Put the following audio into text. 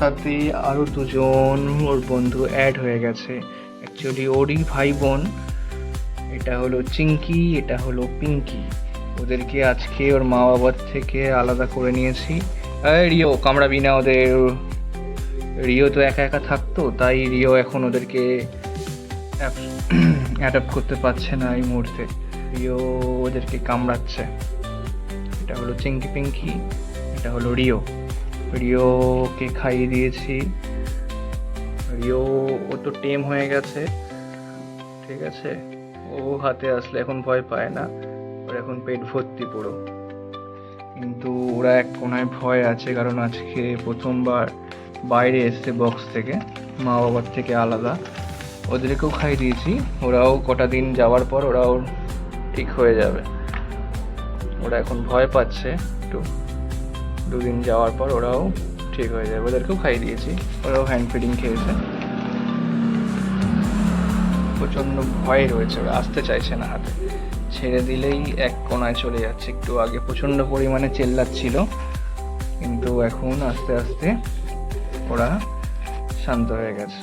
সাথে আরও দুজন ওর বন্ধু অ্যাড হয়ে গেছে। অ্যাকচুয়ালি ওরই ভাই বোন। এটা হলো চিঙ্কি, এটা হলো পিঙ্কি। ওদেরকে আজকে ওর মা বাবার থেকে আলাদা করে নিয়েছি। রিও, কামড়াবি না ওদের। রিও তো একা একা থাকতো, তাই রিও এখন ওদেরকে অ্যাডাপ্ট করতে পারছে না এই মুহূর্তে। রিও ওদেরকে কামড়াচ্ছে। এটা হলো চিঙ্কি পিঙ্কি, এটা হলো রিও। রিওকে খাইয়ে দিয়েছি। রিও ও তো টেম হয়ে গেছে, ঠিক আছে। ও হাতে আসলে এখন ভয় পায় না, ওর এখন পেট ভর্তি পুরো। কিন্তু ওরা এক কোনায় ভয় আছে, কারণ আজকে প্রথমবার বাইরে এসছে বক্স থেকে, মা বাবার থেকে আলাদা। ওদেরকেও খাইয়ে দিয়েছি, ওরাও কটা দিন যাওয়ার পর ওরাও ঠিক হয়ে যাবে। ওরা এখন ভয় পাচ্ছে একটু, দুদিন যাওয়ার পর ওরাও ঠিক হয়ে যাবে। ওদেরকেও খাইয়ে দিয়েছি, ওরাও হ্যান্ড ফিডিং খেয়েছে। প্রচণ্ড ভয় রয়েছে, ওরা আসতে চাইছে না হাতে, ছেড়ে দিলেই এক কোনায় চলে যাচ্ছে। একটু আগে প্রচণ্ড পরিমাণে চেল্লাচ্ছিল, কিন্তু এখন আস্তে আস্তে ওরা শান্ত হয়ে গেছে।